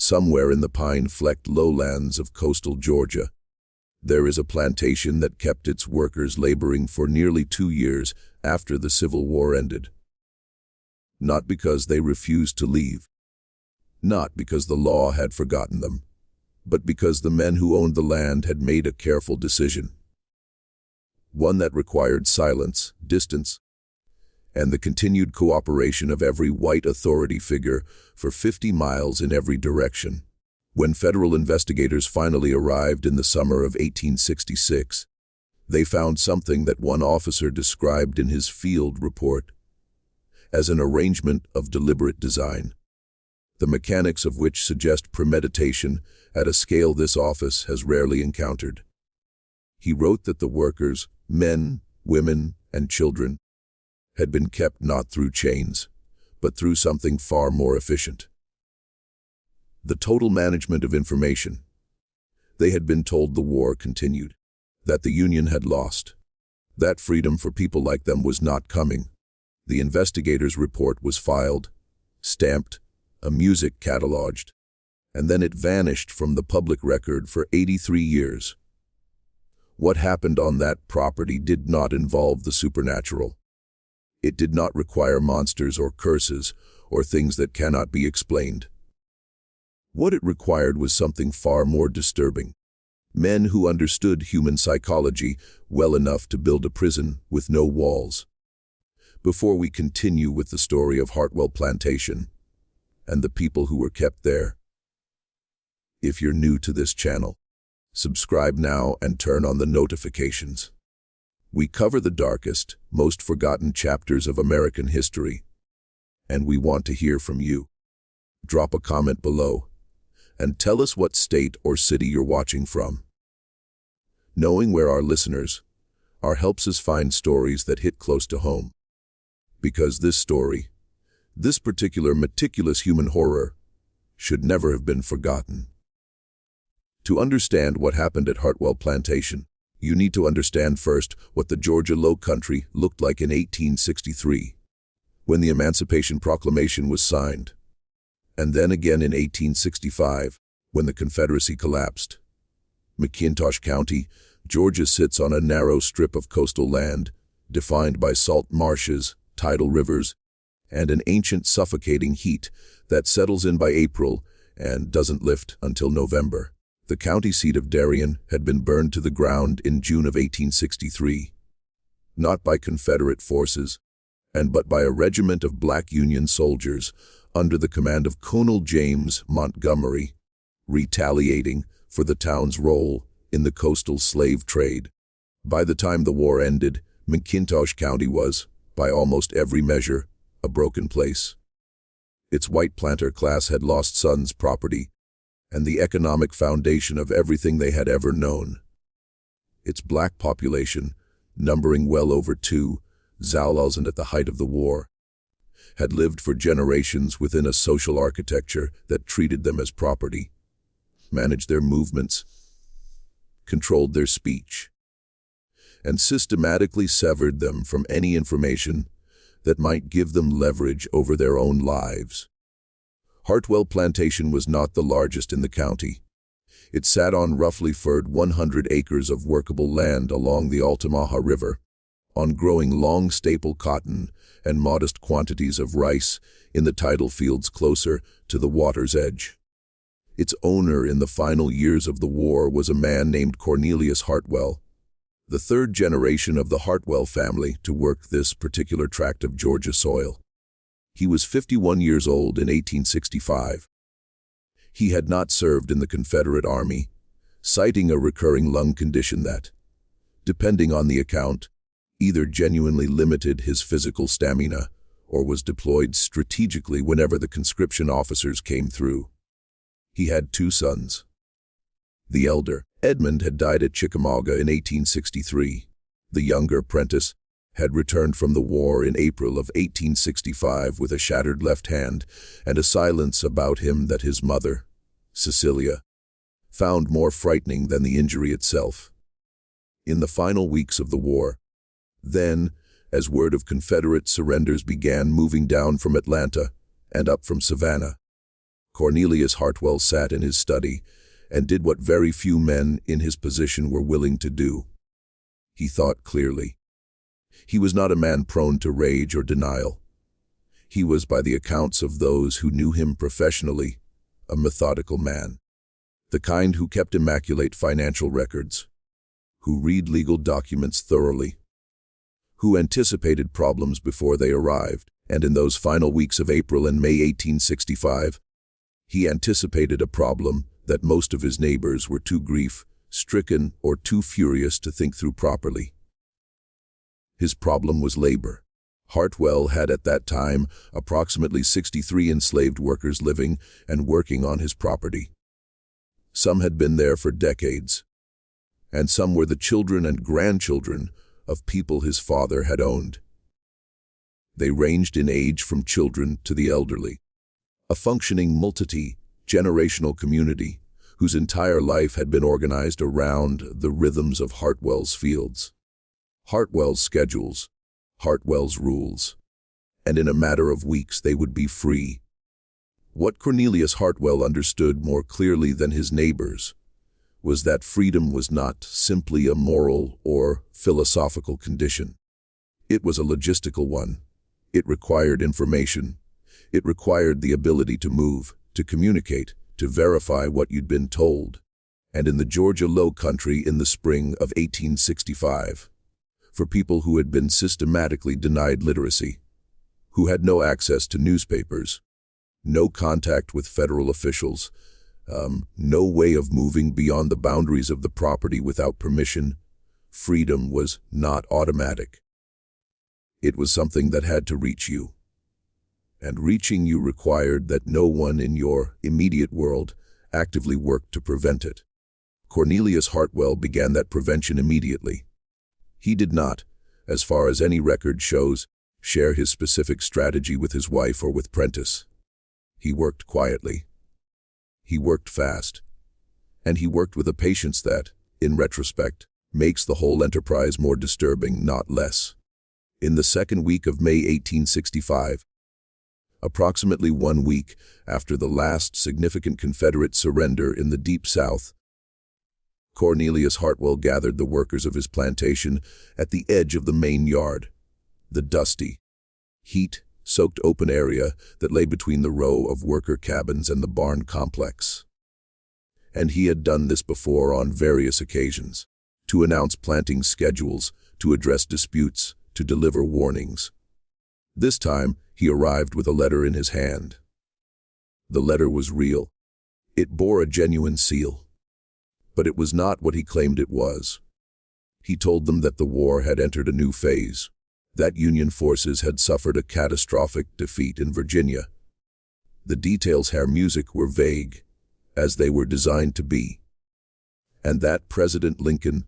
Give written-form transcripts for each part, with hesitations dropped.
Somewhere in the pine-flecked lowlands of coastal Georgia, there is a plantation that kept its workers laboring for nearly 2 years after the Civil War ended. Not because they refused to leave, not because the law had forgotten them, but because the men who owned the land had made a careful decision. One that required silence, distance, and the continued cooperation of every white authority figure for 50 miles in every direction. When federal investigators finally arrived in the summer of 1866, they found something that one officer described in his field report as an arrangement of deliberate design, the mechanics of which suggest premeditation at a scale this office has rarely encountered. He wrote that the workers, men, women, and children, had been kept not through chains, but through something far more efficient. The total management of information. They had been told the war continued, that the Union had lost, that freedom for people like them was not coming. The investigator's report was filed, stamped, a music cataloged, and then it vanished from the public record for 83 years. What happened on that property did not involve the supernatural. It did not require monsters or curses or things that cannot be explained. What it required was something far more disturbing. Men who understood human psychology well enough to build a prison with no walls. Before we continue with the story of Heartwell Plantation and the people who were kept there, if you're new to this channel, subscribe now and turn on the notifications. We cover the darkest, most forgotten chapters of American history, and we want to hear from you. Drop a comment below and tell us what state or city you're watching from. Knowing where our listeners are helps us find stories that hit close to home. Because this story, this particular meticulous human horror, should never have been forgotten. To understand what happened at Heartwell Plantation, you need to understand first what the Georgia Low Country looked like in 1863, when the Emancipation Proclamation was signed, and then again in 1865, when the Confederacy collapsed. McIntosh County, Georgia sits on a narrow strip of coastal land, defined by salt marshes, tidal rivers, and an ancient suffocating heat that settles in by April and doesn't lift until November. The county seat of Darien had been burned to the ground in June of 1863, not by Confederate forces, but by a regiment of black Union soldiers under the command of Colonel James Montgomery, retaliating for the town's role in the coastal slave trade. By the time the war ended, McIntosh County was, by almost every measure, a broken place. Its white planter class had lost sons' property and the economic foundation of everything they had ever known. Its black population, numbering well over 2,000 at the height of the war, had lived for generations within a social architecture that treated them as property, managed their movements, controlled their speech, and systematically severed them from any information that might give them leverage over their own lives. Heartwell Plantation was not the largest in the county. It sat on roughly 100 acres of workable land along the Altamaha River, on growing long staple cotton and modest quantities of rice in the tidal fields closer to the water's edge. Its owner in the final years of the war was a man named Cornelius Heartwell, the third generation of the Heartwell family to work this particular tract of Georgia soil. He was 51 years old in 1865. He had not served in the Confederate Army, citing a recurring lung condition that, depending on the account, either genuinely limited his physical stamina or was deployed strategically whenever the conscription officers came through. He had 2 sons. The elder, Edmund, had died at Chickamauga in 1863. The younger, Prentice, had returned from the war in April of 1865 with a shattered left hand and a silence about him that his mother, Cecilia, found more frightening than the injury itself. In the final weeks of the war, then, as word of Confederate surrenders began moving down from Atlanta and up from Savannah, Cornelius Heartwell sat in his study and did what very few men in his position were willing to do. He thought clearly. He was not a man prone to rage or denial. He was, by the accounts of those who knew him professionally, a methodical man. The kind who kept immaculate financial records, who read legal documents thoroughly, who anticipated problems before they arrived, and in those final weeks of April and May 1865, he anticipated a problem that most of his neighbors were too grief-stricken or too furious to think through properly. His problem was labor. Heartwell had at that time approximately 63 enslaved workers living and working on his property. Some had been there for decades, and some were the children and grandchildren of people his father had owned. They ranged in age from children to the elderly, a functioning multi-generational community whose entire life had been organized around the rhythms of Heartwell's fields, Heartwell's schedules, Heartwell's rules, and in a matter of weeks they would be free. What Cornelius Heartwell understood more clearly than his neighbors was that freedom was not simply a moral or philosophical condition. It was a logistical one. It required information. It required the ability to move, to communicate, to verify what you'd been told. And in the Georgia Low Country in the spring of 1865, for people who had been systematically denied literacy, who had no access to newspapers, no contact with federal officials, no way of moving beyond the boundaries of the property without permission, freedom was not automatic. It was something that had to reach you. And reaching you required that no one in your immediate world actively worked to prevent it. Cornelius Heartwell began that prevention immediately. He did not, as far as any record shows, share his specific strategy with his wife or with Prentice. He worked quietly. He worked fast. And he worked with a patience that, in retrospect, makes the whole enterprise more disturbing, not less. In the second week of May 1865, approximately 1 week after the last significant Confederate surrender in the Deep South, Cornelius Heartwell gathered the workers of his plantation at the edge of the main yard, the dusty, heat-soaked open area that lay between the row of worker cabins and the barn complex. And he had done this before on various occasions, to announce planting schedules, to address disputes, to deliver warnings. This time, he arrived with a letter in his hand. The letter was real. It bore a genuine seal. But it was not what he claimed it was. He told them that the war had entered a new phase, that Union forces had suffered a catastrophic defeat in Virginia. The details her music were vague, as they were designed to be, and that President Lincoln,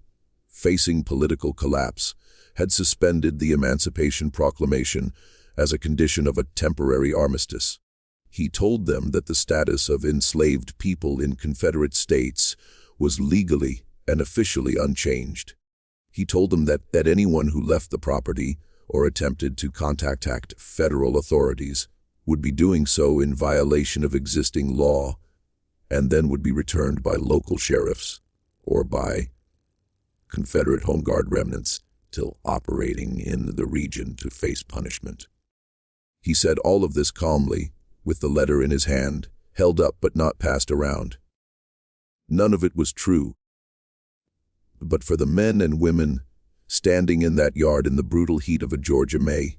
facing political collapse, had suspended the Emancipation Proclamation as a condition of a temporary armistice. He told them that the status of enslaved people in Confederate states was legally and officially unchanged. He told them that anyone who left the property or attempted to contact federal authorities would be doing so in violation of existing law and then would be returned by local sheriffs or by Confederate Home Guard remnants till operating in the region to face punishment. He said all of this calmly, with the letter in his hand, held up but not passed around. None of it was true. But for the men and women standing in that yard in the brutal heat of a Georgia May,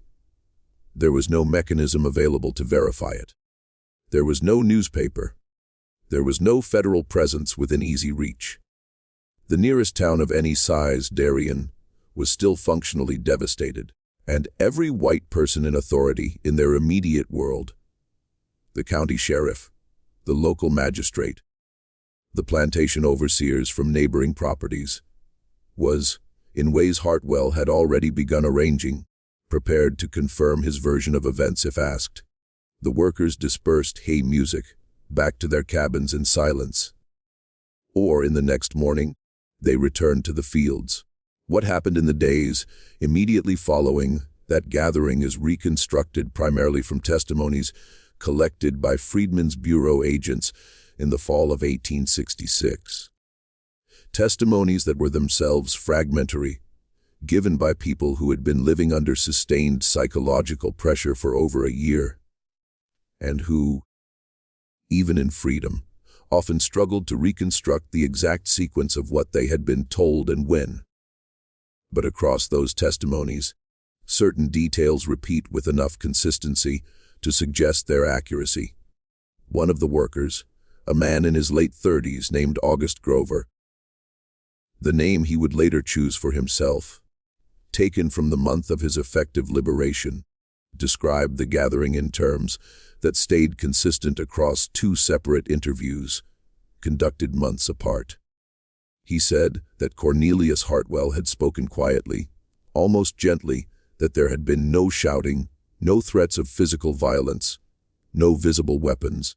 there was no mechanism available to verify it. There was no newspaper. There was no federal presence within easy reach. The nearest town of any size, Darien, was still functionally devastated, and every white person in authority in their immediate world, the county sheriff, the local magistrate, the plantation overseers from neighboring properties, was, in ways Heartwell had already begun arranging, prepared to confirm his version of events if asked. The workers dispersed hay music back to their cabins in silence. Or in the next morning, they returned to the fields. What happened in the days immediately following that gathering is reconstructed primarily from testimonies collected by Freedmen's Bureau agents in the fall of 1866. Testimonies that were themselves fragmentary, given by people who had been living under sustained psychological pressure for over a year, and who, even in freedom, often struggled to reconstruct the exact sequence of what they had been told and when. But across those testimonies, certain details repeat with enough consistency to suggest their accuracy. One of the workers, a man in his late 30s named August Grover, the name he would later choose for himself, taken from the month of his effective liberation, described the gathering in terms that stayed consistent across two separate interviews, conducted months apart. He said that Cornelius Heartwell had spoken quietly, almost gently, that there had been no shouting, no threats of physical violence, no visible weapons,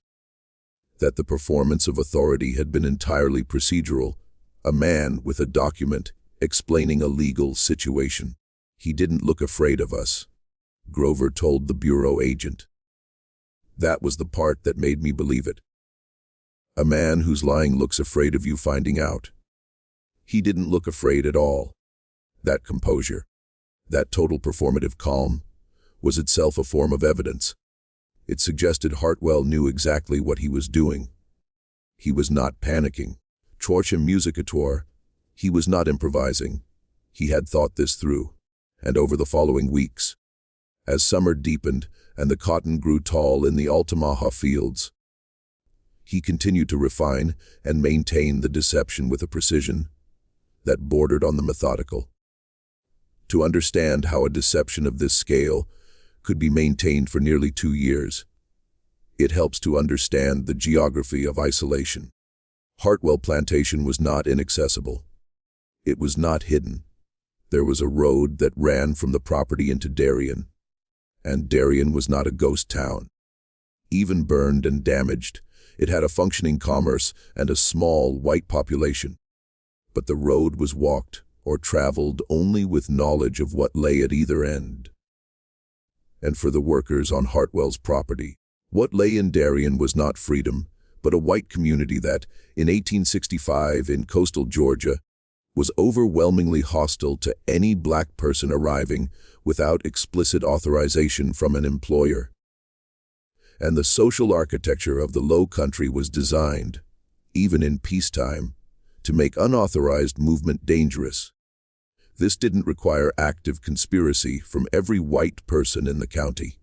that the performance of authority had been entirely procedural, a man with a document explaining a legal situation. "He didn't look afraid of us," Grover told the bureau agent. "That was the part that made me believe it. A man who's lying looks afraid of you finding out. He didn't look afraid at all. That composure, that total performative calm, was itself a form of evidence. It suggested Heartwell knew exactly what he was doing. He was not panicking. Trochem musicator, he was not improvising. He had thought this through. And over the following weeks, as summer deepened and the cotton grew tall in the Altamaha fields, he continued to refine and maintain the deception with a precision that bordered on the methodical. To understand how a deception of this scale could be maintained for nearly 2 years, it helps to understand the geography of isolation. Heartwell Plantation was not inaccessible. It was not hidden. There was a road that ran from the property into Darien, and Darien was not a ghost town. Even burned and damaged, it had a functioning commerce and a small white population. But the road was walked or traveled only with knowledge of what lay at either end. And for the workers on Heartwell's property, what lay in Darien was not freedom, but a white community that, in 1865 in coastal Georgia, was overwhelmingly hostile to any black person arriving without explicit authorization from an employer. And the social architecture of the Low Country was designed, even in peacetime, to make unauthorized movement dangerous. This didn't require active conspiracy from every white person in the county.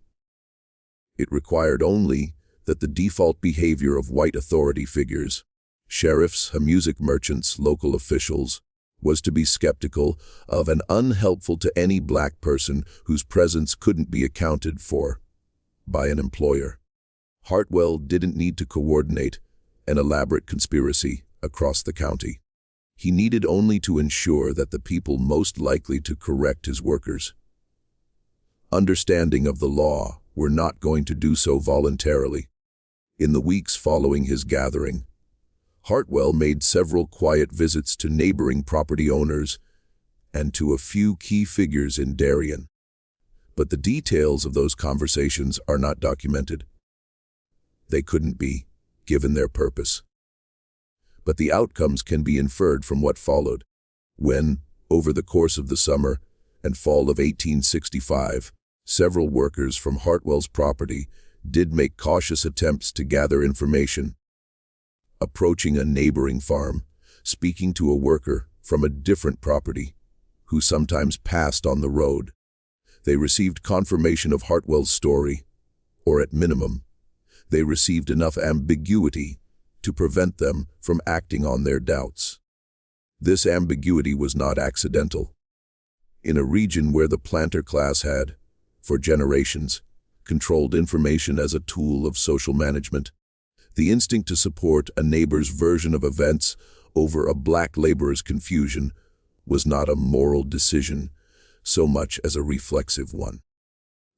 It required only that the default behavior of white authority figures, sheriffs, music merchants, local officials, was to be skeptical of and unhelpful to any black person whose presence couldn't be accounted for by an employer. Heartwell didn't need to coordinate an elaborate conspiracy across the county. He needed only to ensure that the people most likely to correct his workers, understanding of the law, were not going to do so voluntarily. In the weeks following his gathering, Heartwell made several quiet visits to neighboring property owners and to a few key figures in Darien. But the details of those conversations are not documented. They couldn't be, given their purpose. But the outcomes can be inferred from what followed, when, over the course of the summer and fall of 1865, several workers from Heartwell's property did make cautious attempts to gather information. Approaching a neighboring farm, speaking to a worker from a different property, who sometimes passed on the road, they received confirmation of Heartwell's story, or at minimum, they received enough ambiguity to prevent them from acting on their doubts. This ambiguity was not accidental. In a region where the planter class had, for generations, controlled information as a tool of social management, the instinct to support a neighbor's version of events over a black laborer's confusion was not a moral decision so much as a reflexive one.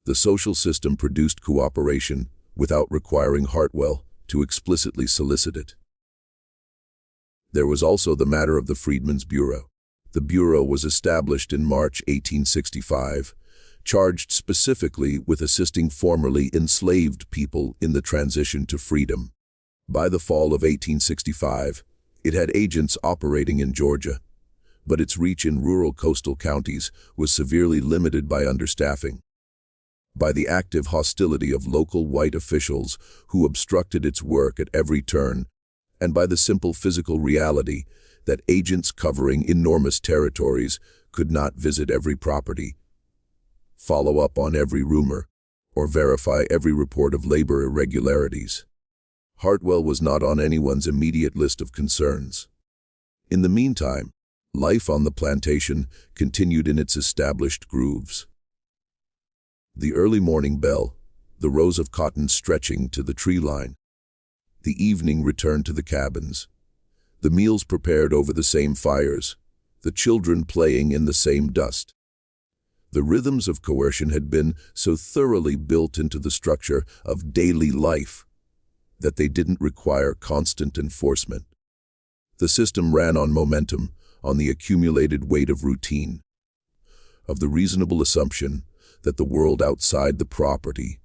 The social system produced cooperation without requiring Heartwell to explicitly solicit it. There was also the matter of the Freedmen's Bureau. The Bureau was established in March 1865 charged specifically with assisting formerly enslaved people in the transition to freedom. By the fall of 1865, it had agents operating in Georgia, but its reach in rural coastal counties was severely limited by understaffing, by the active hostility of local white officials who obstructed its work at every turn, and by the simple physical reality that agents covering enormous territories could not visit every property, follow up on every rumor, or verify every report of labor irregularities. Heartwell was not on anyone's immediate list of concerns. In the meantime, life on the plantation continued in its established grooves. The early morning bell, the rows of cotton stretching to the tree line. The evening return to the cabins. The meals prepared over the same fires, the children playing in the same dust. The rhythms of coercion had been so thoroughly built into the structure of daily life that they didn't require constant enforcement. The system ran on momentum, on the accumulated weight of routine, of the reasonable assumption that the world outside the property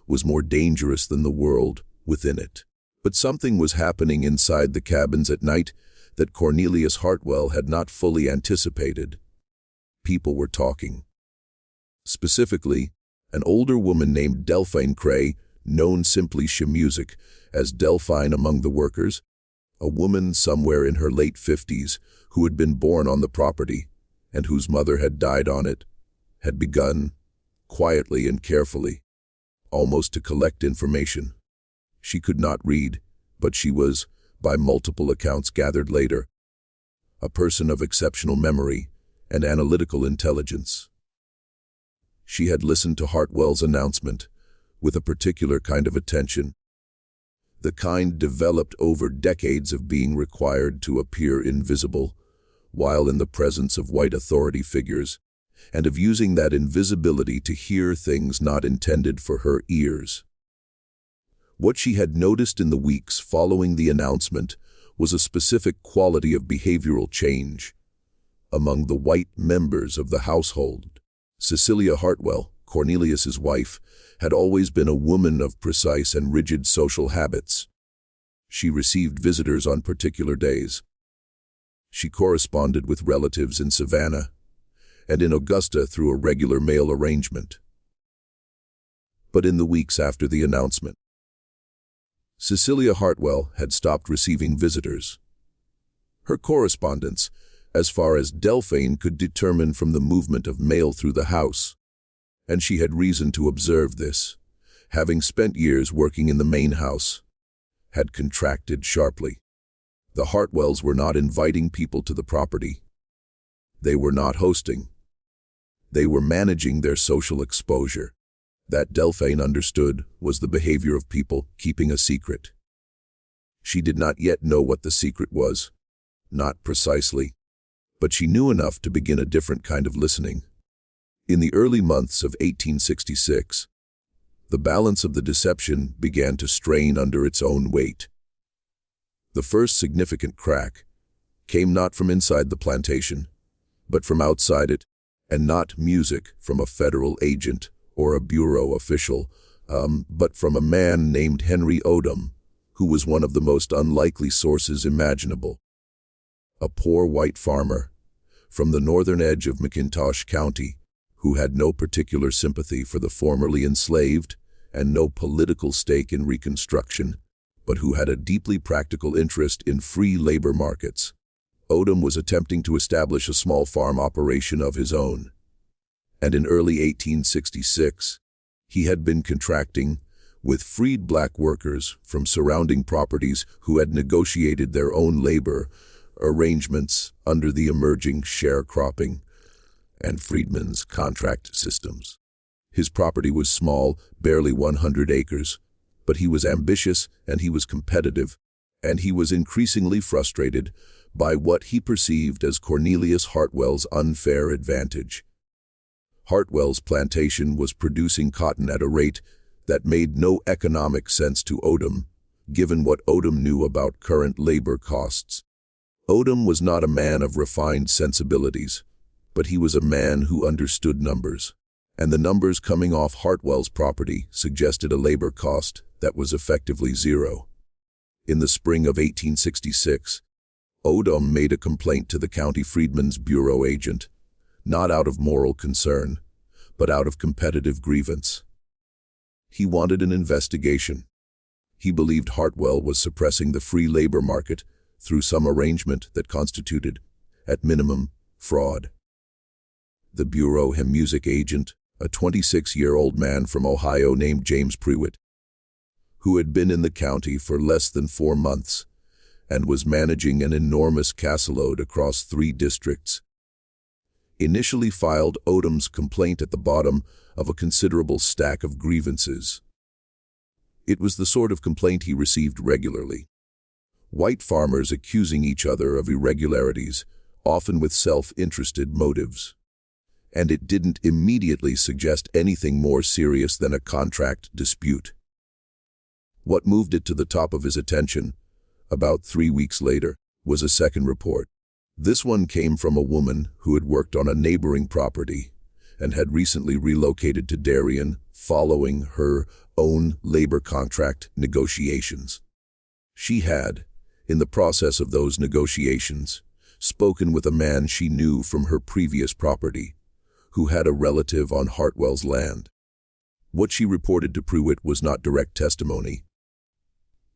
was more dangerous than the world within it. But something was happening inside the cabins at night that Cornelius Heartwell had not fully anticipated. People were talking. Specifically, an older woman named Delphine Cray, known simply Shamusic as Delphine among the workers, a woman somewhere in her late 50s who had been born on the property and whose mother had died on it, had begun, quietly and carefully, almost to collect information. She could not read, but she was, by multiple accounts gathered later, a person of exceptional memory and analytical intelligence. She had listened to Heartwell's announcement with a particular kind of attention, the kind developed over decades of being required to appear invisible while in the presence of white authority figures, and of using that invisibility to hear things not intended for her ears. What she had noticed in the weeks following the announcement was a specific quality of behavioral change among the white members of the household. Cecilia Heartwell, Cornelius's wife, had always been a woman of precise and rigid social habits. She received visitors on particular days. She corresponded with relatives in Savannah and in Augusta through a regular mail arrangement. But in the weeks after the announcement, Cecilia Heartwell had stopped receiving visitors. Her correspondence, as far as Delphine could determine from the movement of mail through the house, and she had reason to observe this, having spent years working in the main house, had contracted sharply. The Heartwells were not inviting people to the property. They were not hosting. They were managing their social exposure. That Delphine understood was the behavior of people keeping a secret. She did not yet know what the secret was, not precisely, but she knew enough to begin a different kind of listening. In the early months of 1866, the balance of the deception began to strain under its own weight. The first significant crack came not from inside the plantation, but from outside it, and not music from a federal agent or a bureau official, but from a man named Henry Odom, who was one of the most unlikely sources imaginable. A poor white farmer from the northern edge of McIntosh County, who had no particular sympathy for the formerly enslaved and no political stake in Reconstruction, but who had a deeply practical interest in free labor markets. Odom was attempting to establish a small farm operation of his own, and in early 1866, he had been contracting with freed black workers from surrounding properties who had negotiated their own labor arrangements under the emerging sharecropping and freedmen's contract systems. His property was small, barely 100 acres, but he was ambitious and he was competitive, and he was increasingly frustrated by what he perceived as Cornelius Heartwell's unfair advantage. Heartwell's plantation was producing cotton at a rate that made no economic sense to Odom, given what Odom knew about current labor costs. Odom was not a man of refined sensibilities, but he was a man who understood numbers, and the numbers coming off Heartwell's property suggested a labor cost that was effectively zero. In the spring of 1866, Odom made a complaint to the County Freedmen's Bureau agent, not out of moral concern, but out of competitive grievance. He wanted an investigation. He believed Heartwell was suppressing the free labor market through some arrangement that constituted, at minimum, fraud. The Bureau music agent, a 26-year-old man from Ohio named James Pruitt, who had been in the county for less than 4 months and was managing an enormous caseload across 3 districts, initially filed Odom's complaint at the bottom of a considerable stack of grievances. It was the sort of complaint he received regularly. White farmers accusing each other of irregularities, often with self-interested motives. And it didn't immediately suggest anything more serious than a contract dispute. What moved it to the top of his attention, about 3 weeks later, was a second report. This one came from a woman who had worked on a neighboring property and had recently relocated to Darien following her own labor contract negotiations. She had, in the process of those negotiations, spoken with a man she knew from her previous property, who had a relative on Heartwell's land. What she reported to Pruitt was not direct testimony.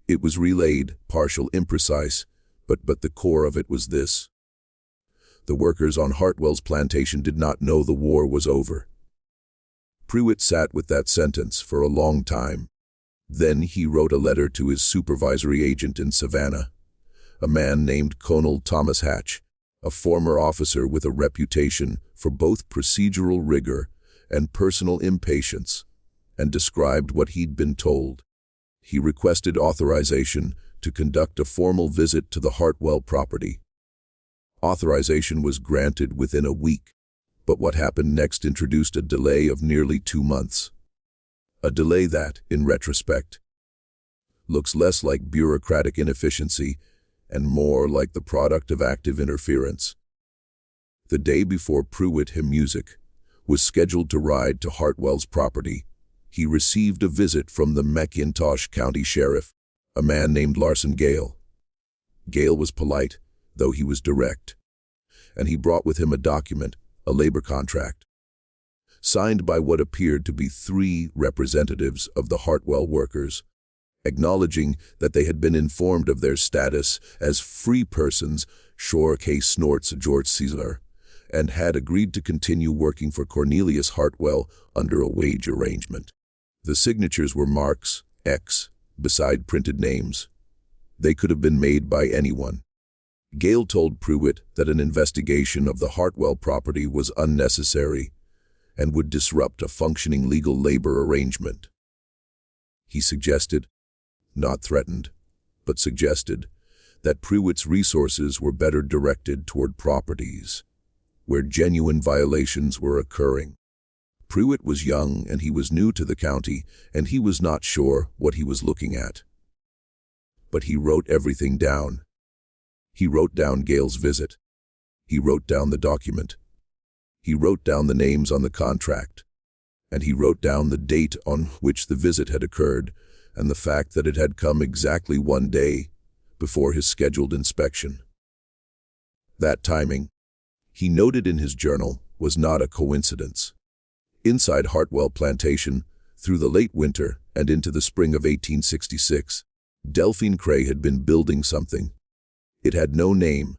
It was relayed, partial, imprecise, but the core of it was this. The workers on Heartwell's plantation did not know the war was over. Pruitt sat with that sentence for a long time. Then he wrote a letter to his supervisory agent in Savannah, a man named Colonel Thomas Hatch, a former officer with a reputation for both procedural rigor and personal impatience, and described what he'd been told. He requested authorization to conduct a formal visit to the Heartwell property. Authorization was granted within a week, but what happened next introduced a delay of nearly 2 months. A delay that, in retrospect, looks less like bureaucratic inefficiency and more like the product of active interference. The day before Pruitt music was scheduled to ride to Heartwell's property, he received a visit from the McIntosh County Sheriff, a man named Larson Gale. Gale was polite, though he was direct, and he brought with him a document, a labor contract, signed by what appeared to be 3 representatives of the Heartwell workers, acknowledging that they had been informed of their status as free persons, Shore K. Snorts George Caesar, and had agreed to continue working for Cornelius Heartwell under a wage arrangement. The signatures were marks, X, beside printed names. They could have been made by anyone. Gale told Pruitt that an investigation of the Heartwell property was unnecessary and would disrupt a functioning legal labor arrangement. He suggested, not threatened, but suggested, that Pruitt's resources were better directed toward properties where genuine violations were occurring. Pruitt was young and he was new to the county, and he was not sure what he was looking at. But he wrote everything down. He wrote down Gale's visit. He wrote down the document. He wrote down the names on the contract. And he wrote down the date on which the visit had occurred and the fact that it had come exactly 1 day before his scheduled inspection. That timing, he noted in his journal, was not a coincidence. Inside Heartwell Plantation, through the late winter and into the spring of 1866, Delphine Cray had been building something. It had no name.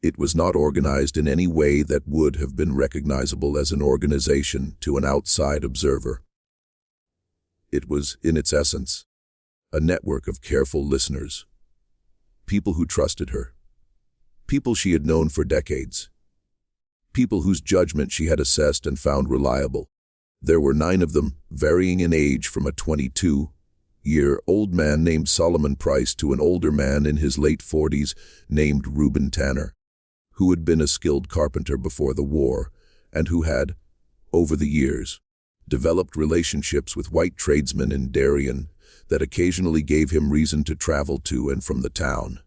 It was not organized in any way that would have been recognizable as an organization to an outside observer. It was, in its essence, a network of careful listeners, people who trusted her, people she had known for decades, people whose judgment she had assessed and found reliable. There were 9 of them, varying in age from a 22-year-old man named Solomon Price to an older man in his late 40s named Reuben Tanner, who had been a skilled carpenter before the war and who had, over the years, developed relationships with white tradesmen in Darien that occasionally gave him reason to travel to and from the town.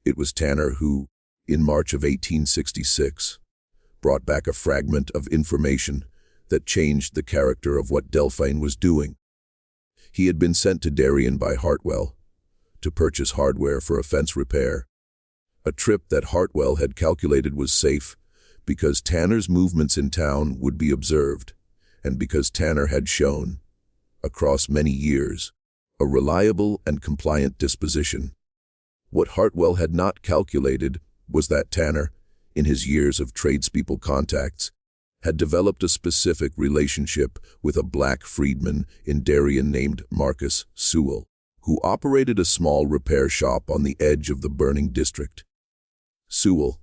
It was Tanner who, in March of 1866, brought back a fragment of information that changed the character of what Delphine was doing. He had been sent to Darien by Heartwell to purchase hardware for a fence repair, a trip that Heartwell had calculated was safe because Tanner's movements in town would be observed, and because Tanner had shown, across many years, a reliable and compliant disposition. What Heartwell had not calculated was that Tanner, in his years of tradespeople contacts, had developed a specific relationship with a black freedman in Darien named Marcus Sewell, who operated a small repair shop on the edge of the burning district. Sewell,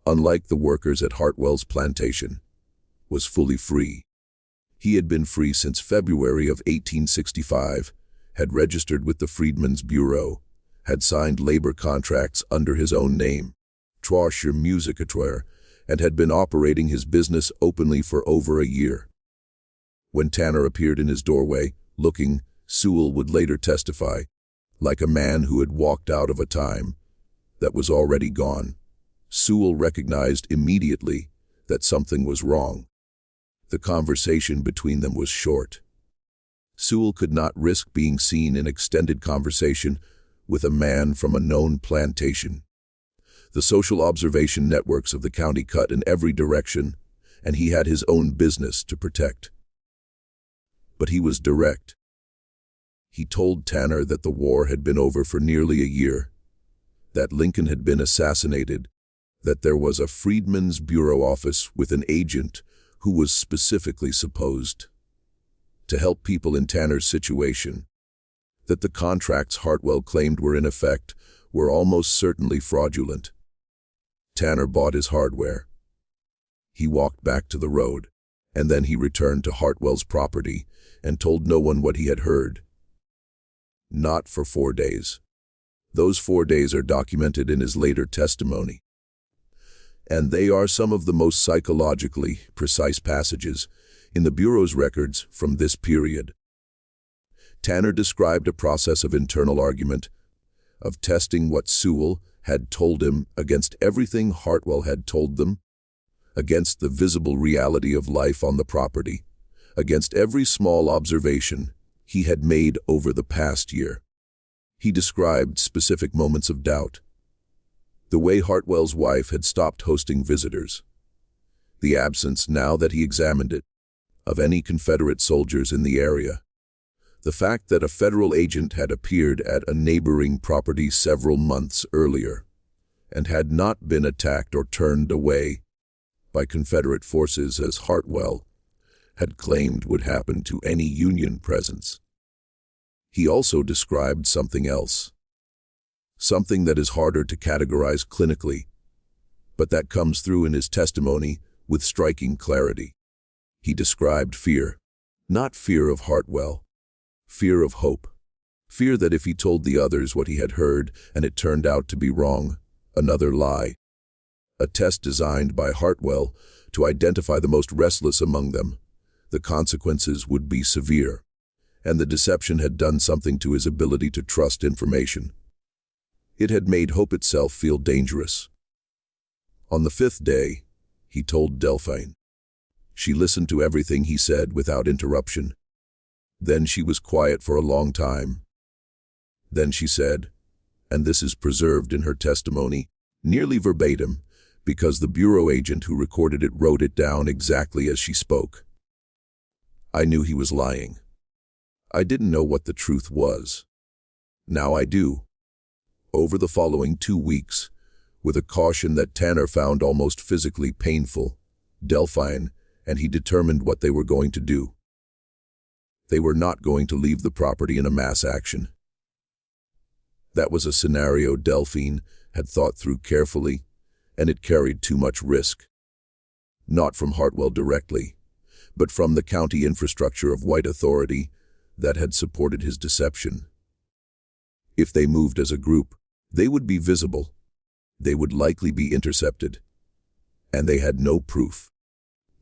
unlike the workers at Heartwell's plantation, was fully free. He had been free since February of 1865, had registered with the Freedmen's Bureau, had signed labor contracts under his own name, Troscher Musicatoire, and had been operating his business openly for over a year. When Tanner appeared in his doorway, looking, Sewell would later testify, like a man who had walked out of a time that was already gone. Sewell recognized immediately that something was wrong. The conversation between them was short. Sewell could not risk being seen in extended conversation with a man from a known plantation. The social observation networks of the county cut in every direction, and he had his own business to protect. But he was direct. He told Tanner that the war had been over for nearly a year, that Lincoln had been assassinated, that there was a Freedmen's Bureau office with an agent who was specifically supposed to help people in Tanner's situation, that the contracts Heartwell claimed were in effect were almost certainly fraudulent. Tanner bought his hardware. He walked back to the road, and then he returned to Heartwell's property and told no one what he had heard. Not for 4 days. Those 4 days are documented in his later testimony, and they are some of the most psychologically precise passages in the Bureau's records from this period. Tanner described a process of internal argument, of testing what Sewell had told him against everything Heartwell had told them, against the visible reality of life on the property, against every small observation he had made over the past year. He described specific moments of doubt. The way Heartwell's wife had stopped hosting visitors. The absence, now that he examined it, of any Confederate soldiers in the area. The fact that a federal agent had appeared at a neighboring property several months earlier and had not been attacked or turned away by Confederate forces as Heartwell had claimed would happen to any Union presence. He also described something else, something that is harder to categorize clinically, but that comes through in his testimony with striking clarity. He described fear, not fear of Heartwell, fear of hope, fear that if he told the others what he had heard and it turned out to be wrong, another lie, a test designed by Heartwell to identify the most restless among them, the consequences would be severe, and the deception had done something to his ability to trust information. It had made hope itself feel dangerous. On the 5th day, he told Delphine. She listened to everything he said without interruption. Then she was quiet for a long time. Then she said, and this is preserved in her testimony, nearly verbatim, because the bureau agent who recorded it wrote it down exactly as she spoke. I knew he was lying. I didn't know what the truth was. Now I do. Over the following 2 weeks, with a caution that Tanner found almost physically painful, Delphine and he determined what they were going to do. They were not going to leave the property in a mass action. That was a scenario Delphine had thought through carefully, and it carried too much risk. Not from Heartwell directly, but from the county infrastructure of white authority that had supported his deception. If they moved as a group, they would be visible. They would likely be intercepted. And they had no proof.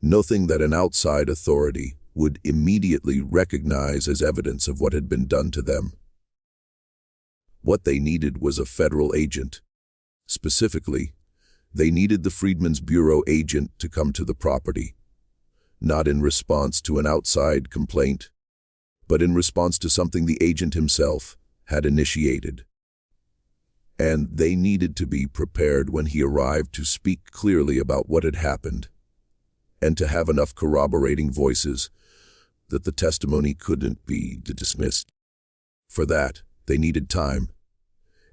Nothing that an outside authority would immediately recognize as evidence of what had been done to them. What they needed was a federal agent, specifically They needed the Freedmen's Bureau agent to come to the property, not in response to an outside complaint, but in response to something the agent himself had initiated. And they needed to be prepared when he arrived to speak clearly about what had happened, and to have enough corroborating voices that the testimony couldn't be dismissed. For that, they needed time,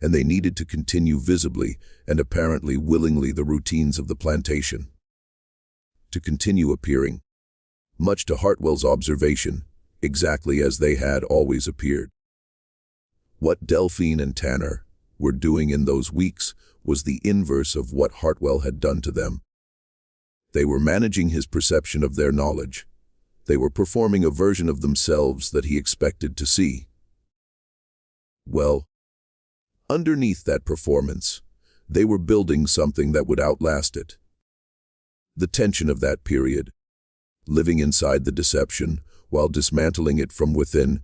and they needed to continue visibly and apparently willingly the routines of the plantation. To continue appearing, much to Heartwell's observation, exactly as they had always appeared. What Delphine and Tanner were doing in those weeks was the inverse of what Heartwell had done to them. They were managing his perception of their knowledge. They were performing a version of themselves that he expected to see. Well, underneath that performance, they were building something that would outlast it. The tension of that period, living inside the deception while dismantling it from within,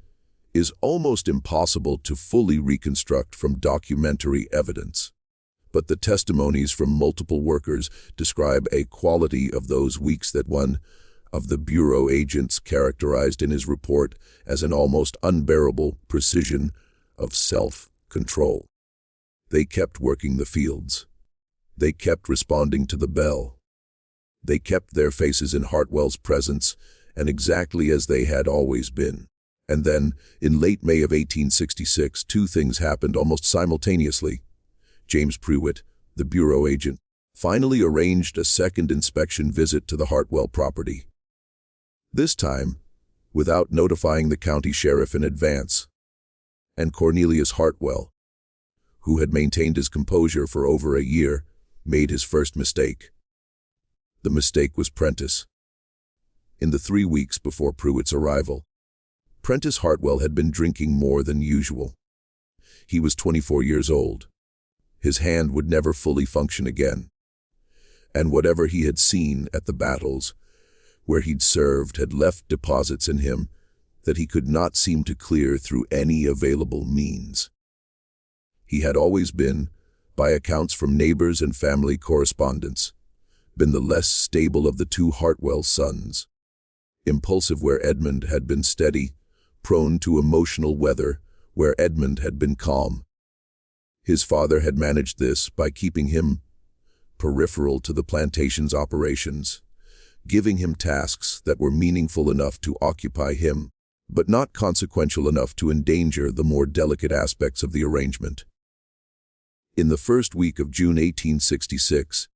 is almost impossible to fully reconstruct from documentary evidence. But the testimonies from multiple workers describe a quality of those weeks that one of the Bureau agents characterized in his report as an almost unbearable precision of self-control. They kept working the fields. They kept responding to the bell. They kept their faces in Heartwell's presence and exactly as they had always been. And then, in late May of 1866, two things happened almost simultaneously. James Pruitt, the Bureau agent, finally arranged a second inspection visit to the Heartwell property. This time, without notifying the county sheriff in advance. And Cornelius Heartwell, who had maintained his composure for over a year, made his first mistake. The mistake was Prentice. In the 3 weeks before Pruitt's arrival, Prentice Heartwell had been drinking more than usual. He was 24 years old. His hand would never fully function again. And whatever he had seen at the battles, where he'd served, had left deposits in him that he could not seem to clear through any available means. He had always been, by accounts from neighbors and family correspondents, been the less stable of the two Heartwell sons. Impulsive where Edmund had been steady, prone to emotional weather where Edmund had been calm. His father had managed this by keeping him peripheral to the plantation's operations, giving him tasks that were meaningful enough to occupy him, but not consequential enough to endanger the more delicate aspects of the arrangement. In the first week of June 1866,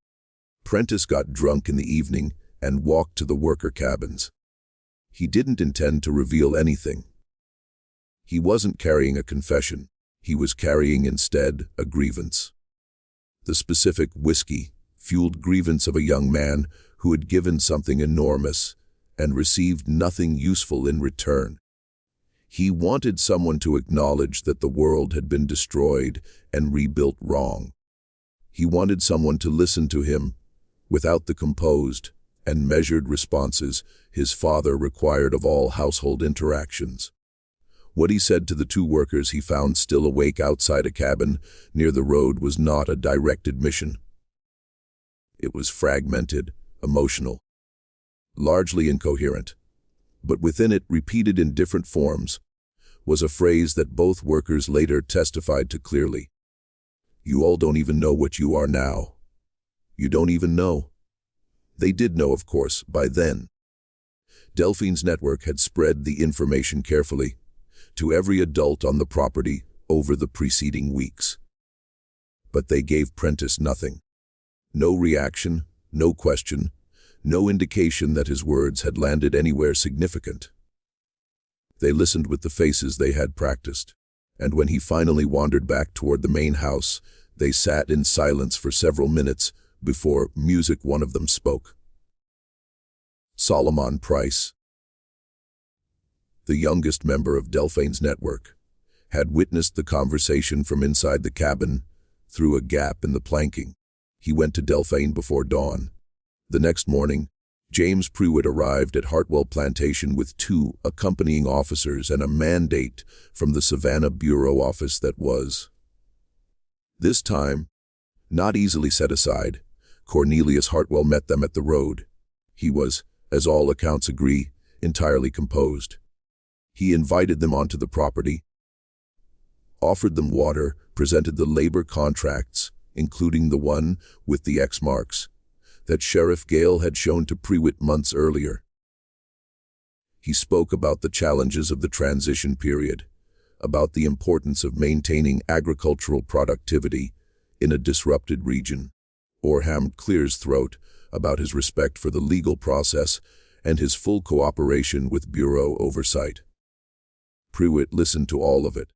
Prentice got drunk in the evening and walked to the worker cabins. He didn't intend to reveal anything. He wasn't carrying a confession. He was carrying instead a grievance. The specific whiskey-fueled grievance of a young man who had given something enormous and received nothing useful in return. He wanted someone to acknowledge that the world had been destroyed and rebuilt wrong. He wanted someone to listen to him without the composed and measured responses his father required of all household interactions. What he said to the two workers he found still awake outside a cabin near the road was not a direct admission. It was fragmented, emotional, largely incoherent, but within it, repeated in different forms, was a phrase that both workers later testified to clearly. "You all don't even know what you are now. You don't even know." They did know, of course, by then. Delphine's network had spread the information carefully to every adult on the property over the preceding weeks. But they gave Prentice nothing. No reaction, no question, no indication that his words had landed anywhere significant. They listened with the faces they had practiced, and when he finally wandered back toward the main house, they sat in silence for several minutes before one of them spoke. Solomon Price, the youngest member of Delphine's network, had witnessed the conversation from inside the cabin through a gap in the planking. He went to Delphine before dawn. The next morning, James Pruitt arrived at Heartwell Plantation with 2 accompanying officers and a mandate from the Savannah Bureau office that was, this time, not easily set aside, Cornelius Heartwell met them at the road. He was, as all accounts agree, entirely composed. He invited them onto the property, offered them water, presented the labor contracts, including the one with the X marks, that Sheriff Gale had shown to Prewitt months earlier. He spoke about the challenges of the transition period, about the importance of maintaining agricultural productivity in a disrupted region. Orham clears throat about his respect for the legal process and his full cooperation with Bureau oversight. Prewitt listened to all of it,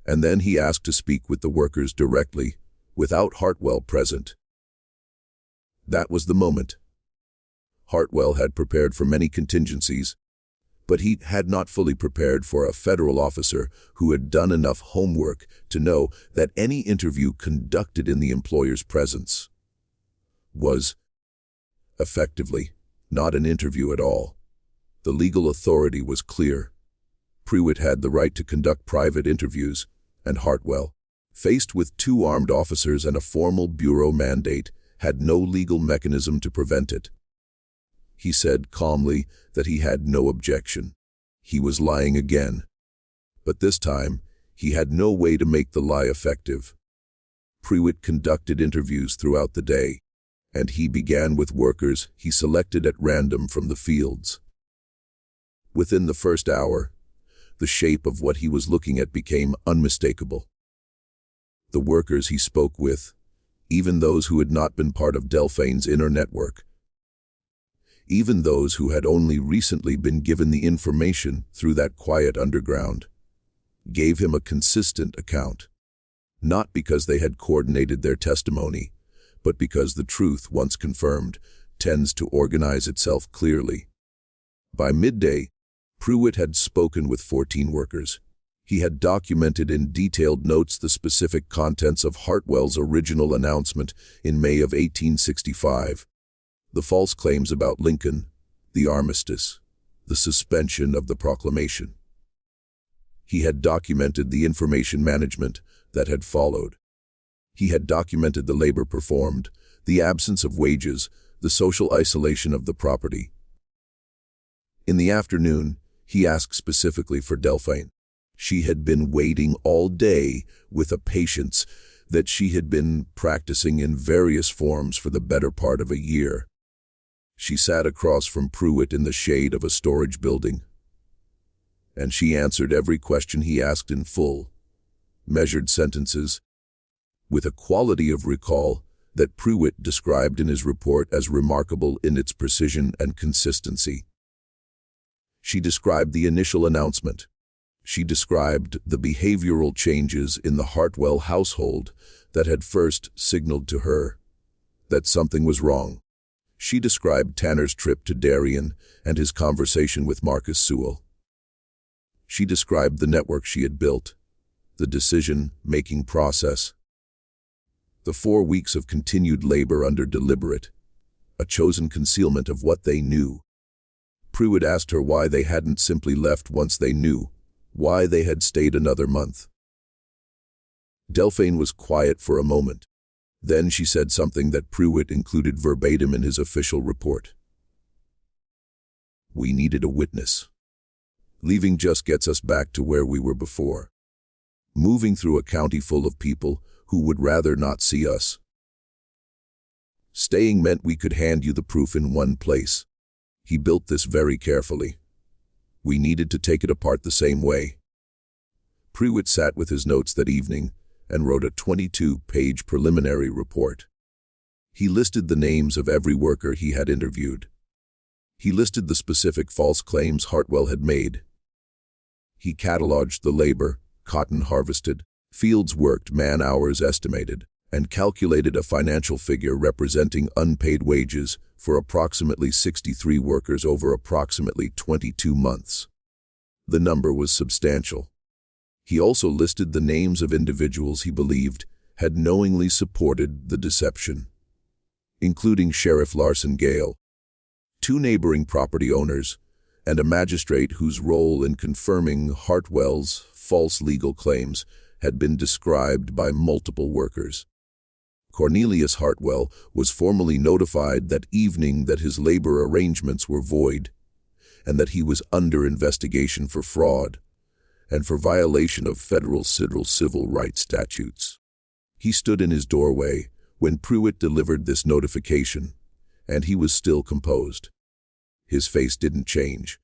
and then he asked to speak with the workers directly, without Heartwell present. That was the moment. Heartwell had prepared for many contingencies, but he had not fully prepared for a federal officer who had done enough homework to know that any interview conducted in the employer's presence was, effectively, not an interview at all. The legal authority was clear. Prewitt had the right to conduct private interviews, and Heartwell, faced with 2 armed officers and a formal bureau mandate, had no legal mechanism to prevent it. He said calmly that he had no objection. He was lying again. But this time, he had no way to make the lie effective. Prewitt conducted interviews throughout the day, and he began with workers he selected at random from the fields. Within the first hour, the shape of what he was looking at became unmistakable. The workers he spoke with, even those who had not been part of Delphine's inner network, even those who had only recently been given the information through that quiet underground, gave him a consistent account, not because they had coordinated their testimony, but because the truth, once confirmed, tends to organize itself clearly. By midday, Prewitt had spoken with 14 workers. He had documented in detailed notes the specific contents of Heartwell's original announcement in May of 1865. The false claims about Lincoln, the armistice, the suspension of the proclamation. He had documented the information management that had followed. He had documented the labor performed, the absence of wages, the social isolation of the property. In the afternoon, he asked specifically for Delphine. She had been waiting all day with a patience that she had been practicing in various forms for the better part of a year. She sat across from Prewitt in the shade of a storage building, and she answered every question he asked in full, measured sentences, with a quality of recall that Prewitt described in his report as remarkable in its precision and consistency. She described the initial announcement. She described the behavioral changes in the Heartwell household that had first signaled to her that something was wrong. She described Tanner's trip to Darien and his conversation with Marcus Sewell. She described the network she had built, the decision-making process, the 4 weeks of continued labor under deliberate, a chosen concealment of what they knew. Prewitt asked her why they hadn't simply left once they knew, why they had stayed another month. Delphine was quiet for a moment. Then she said something that Prewitt included verbatim in his official report. We needed a witness. Leaving just gets us back to where we were before. Moving through a county full of people who would rather not see us. Staying meant we could hand you the proof in one place. He built this very carefully. We needed to take it apart the same way. Prewitt sat with his notes that evening and wrote a 22-page preliminary report. He listed the names of every worker he had interviewed. He listed the specific false claims Heartwell had made. He cataloged the labor, cotton harvested, fields worked, man-hours estimated, and calculated a financial figure representing unpaid wages for approximately 63 workers over approximately 22 months. The number was substantial. He also listed the names of individuals he believed had knowingly supported the deception, including Sheriff Larson Gale, 2 neighboring property owners, and a magistrate whose role in confirming Heartwell's false legal claims had been described by multiple workers. Cornelius Heartwell was formally notified that evening that his labor arrangements were void and that he was under investigation for fraud and for violation of federal civil rights statutes. He stood in his doorway when Pruitt delivered this notification, and he was still composed. His face didn't change.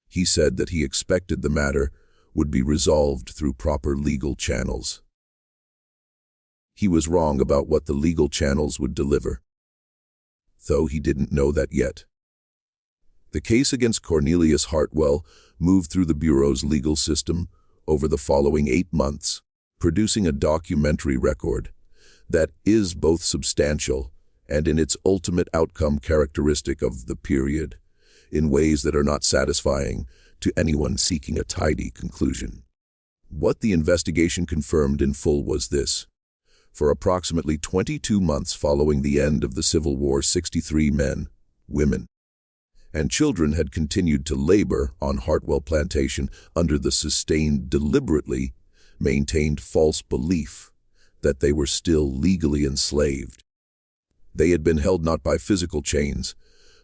He said that he expected the matter would be resolved through proper legal channels. He was wrong about what the legal channels would deliver, though he didn't know that yet. The case against Cornelius Heartwell moved through the Bureau's legal system over the following 8 months, producing a documentary record that is both substantial and in its ultimate outcome characteristic of the period, in ways that are not satisfying to anyone seeking a tidy conclusion. What the investigation confirmed in full was this. For approximately 22 months following the end of the Civil War, 63 men, women, and children had continued to labor on Heartwell Plantation under the sustained, deliberately maintained false belief that they were still legally enslaved. They had been held not by physical chains,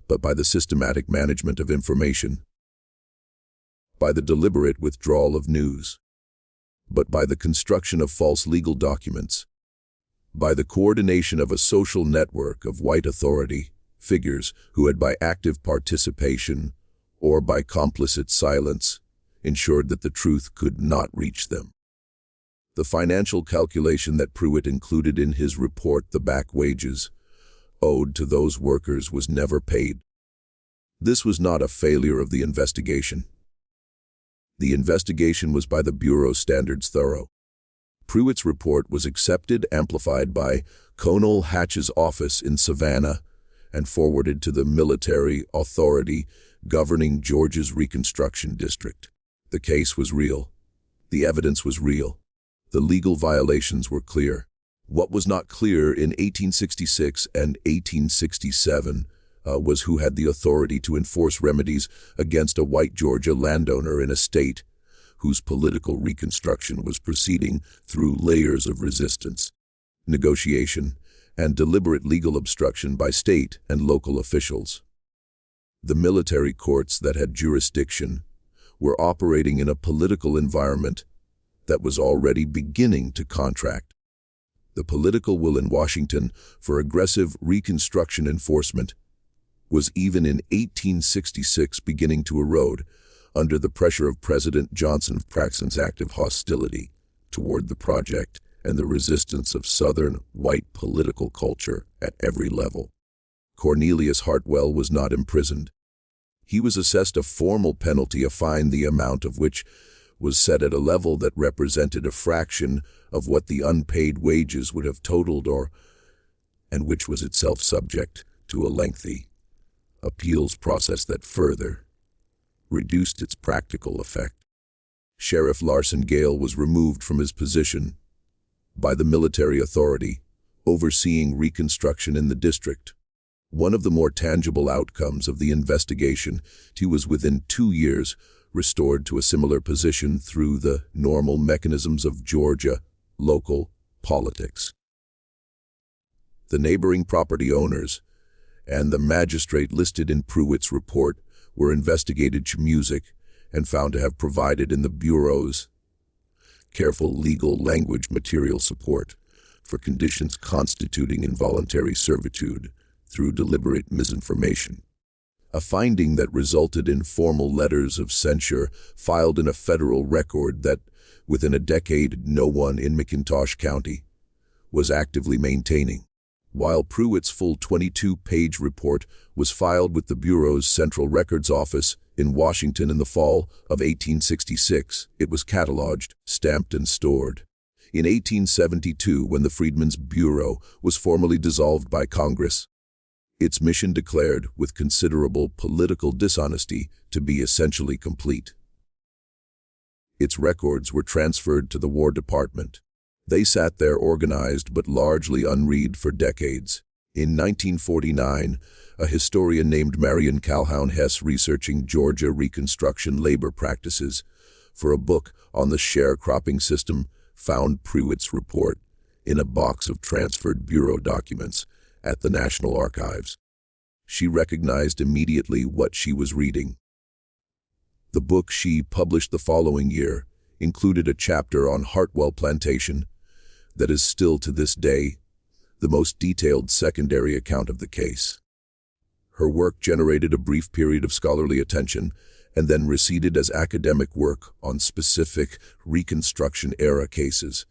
but by the systematic management of information, by the deliberate withdrawal of news, but by the construction of false legal documents, by the coordination of a social network of white authority figures who had by active participation or by complicit silence ensured that the truth could not reach them. The financial calculation that Pruitt included in his report, the back wages owed to those workers, was never paid. This was not a failure of the investigation. The investigation was by the Bureau's standards thorough. Pruitt's report was accepted, amplified by Colonel Hatch's office in Savannah, and forwarded to the military authority governing Georgia's Reconstruction District. The case was real. The evidence was real. The legal violations were clear. What was not clear in 1866 and 1867 was who had the authority to enforce remedies against a white Georgia landowner in a state whose political reconstruction was proceeding through layers of resistance, negotiation, and deliberate legal obstruction by state and local officials. The military courts that had jurisdiction were operating in a political environment that was already beginning to contract. The political will in Washington for aggressive Reconstruction enforcement was even in 1866 beginning to erode under the pressure of President Johnson Jackson's active hostility toward the project and the resistance of Southern white political culture at every level. Cornelius Heartwell was not imprisoned. He was assessed a formal penalty, a fine the amount of which was set at a level that represented a fraction of what the unpaid wages would have totaled, and which was itself subject to a lengthy appeals process that further reduced its practical effect. Sheriff Larson Gale was removed from his position by the military authority overseeing Reconstruction in the district. One of the more tangible outcomes of the investigation, he was within 2 years restored to a similar position through the normal mechanisms of Georgia local politics. The neighboring property owners and the magistrate listed in Pruitt's report were investigated music and found to have provided in the Bureau's careful legal language material support for conditions constituting involuntary servitude through deliberate misinformation, a finding that resulted in formal letters of censure filed in a federal record that, within a decade, no one in McIntosh County was actively maintaining. While Pruitt's full 22-page report was filed with the Bureau's Central Records Office in Washington in the fall of 1866, it was cataloged, stamped, and stored. In 1872, when the Freedmen's Bureau was formally dissolved by Congress, its mission declared, with considerable political dishonesty, to be essentially complete. Its records were transferred to the War Department. They sat there organized but largely unread for decades. In 1949, a historian named Marion Calhoun Hess, researching Georgia Reconstruction labor practices for a book on the sharecropping system, found Pruitt's report in a box of transferred bureau documents at the National Archives. She recognized immediately what she was reading. The book she published the following year included a chapter on Heartwell Plantation that is still to this day the most detailed secondary account of the case. Her work generated a brief period of scholarly attention and then receded as academic work on specific Reconstruction-era cases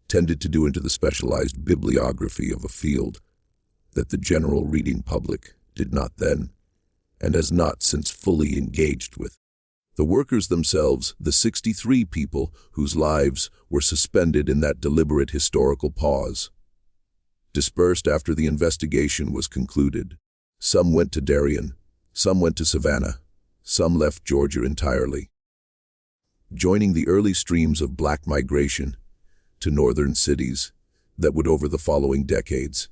tended to do into the specialized bibliography of a field that the general reading public did not then, and has not since fully engaged with. The workers themselves, the 63 people whose lives were suspended in that deliberate historical pause, dispersed after the investigation was concluded. Some went to Darien, some went to Savannah, some left Georgia entirely, joining the early streams of black migration to northern cities that would, over the following decades,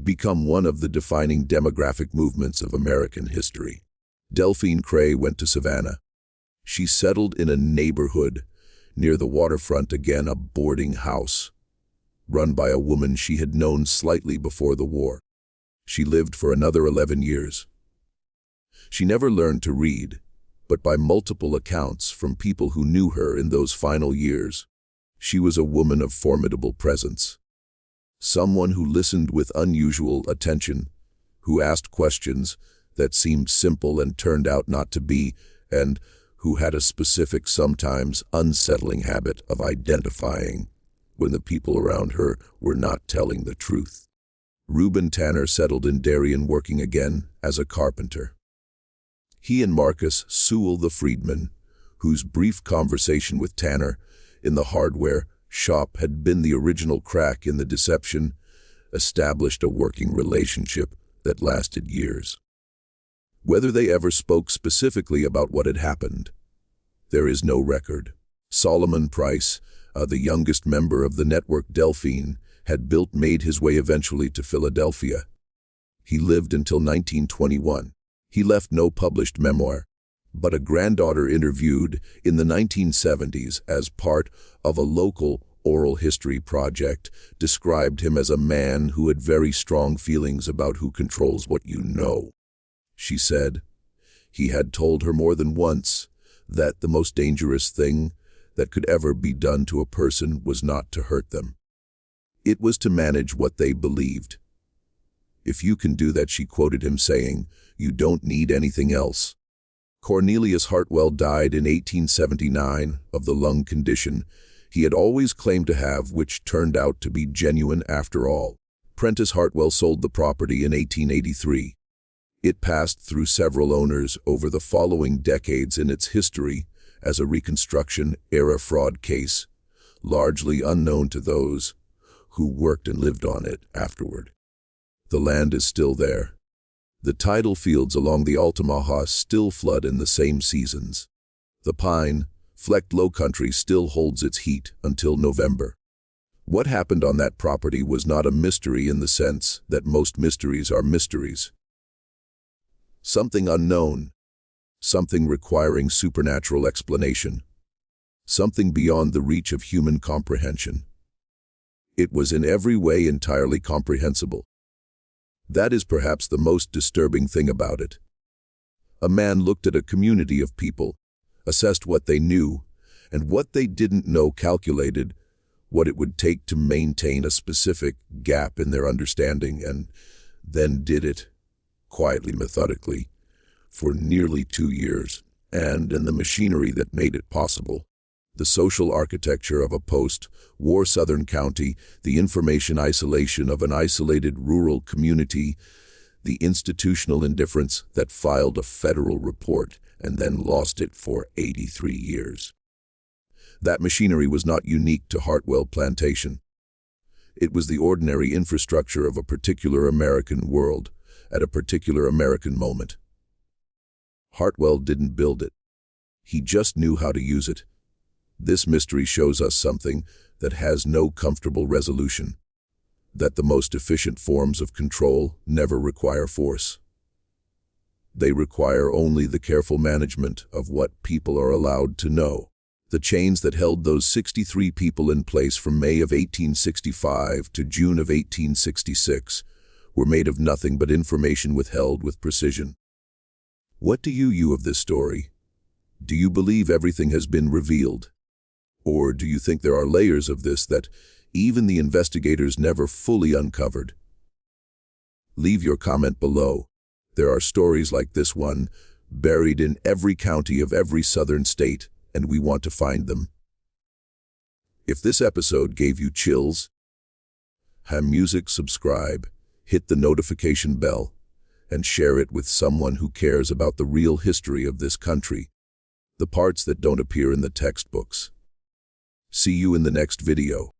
become one of the defining demographic movements of American history. Delphine Cray went to Savannah. She settled in a neighborhood near the waterfront, again a boarding house, run by a woman she had known slightly before the war. She lived for another 11 years. She never learned to read, but by multiple accounts from people who knew her in those final years, she was a woman of formidable presence. Someone who listened with unusual attention, who asked questions that seemed simple and turned out not to be, and who had a specific, sometimes unsettling habit of identifying when the people around her were not telling the truth. Reuben Tanner settled in Darien, working again as a carpenter. He and Marcus Sewell, the freedman, whose brief conversation with Tanner in the hardware shop had been the original crack in the deception, established a working relationship that lasted years. Whether they ever spoke specifically about what had happened, there is no record. Solomon Price, the youngest member of the network Delphine had built, made his way eventually to Philadelphia. He lived until 1921. He left no published memoir, but a granddaughter interviewed in the 1970s as part of a local oral history project described him as a man who had very strong feelings about who controls what you know. She said he had told her more than once that the most dangerous thing that could ever be done to a person was not to hurt them. It was to manage what they believed. If you can do that, she quoted him saying, you don't need anything else. Cornelius Heartwell died in 1879 of the lung condition he had always claimed to have, which turned out to be genuine after all. Prentice Heartwell sold the property in 1883. It passed through several owners over the following decades in its history as a Reconstruction-era fraud case, largely unknown to those who worked and lived on it afterward. The land is still there. The tidal fields along the Altamaha still flood in the same seasons. The pine-flecked lowcountry still holds its heat until November. What happened on that property was not a mystery in the sense that most mysteries are mysteries. Something unknown, something requiring supernatural explanation, something beyond the reach of human comprehension. It was in every way entirely comprehensible. That is perhaps the most disturbing thing about it. A man looked at a community of people, assessed what they knew and what they didn't know, calculated what it would take to maintain a specific gap in their understanding, and then did it, quietly, methodically, for nearly 2 years. And in the machinery that made it possible, the social architecture of a post-war southern county, the information isolation of an isolated rural community, the institutional indifference that filed a federal report and then lost it for 83 years. That machinery was not unique to Heartwell Plantation. It was the ordinary infrastructure of a particular American world at a particular American moment. Heartwell didn't build it. He just knew how to use it. This mystery shows us something that has no comfortable resolution, that the most efficient forms of control never require force. They require only the careful management of what people are allowed to know. The chains that held those 63 people in place from May of 1865 to June of 1866 were made of nothing but information withheld with precision. What do you of this story? Do you believe everything has been revealed? Or do you think there are layers of this that even the investigators never fully uncovered? Leave your comment below. There are stories like this one, buried in every county of every southern state, and we want to find them. If this episode gave you chills, subscribe, hit the notification bell, and share it with someone who cares about the real history of this country, the parts that don't appear in the textbooks. See you in the next video.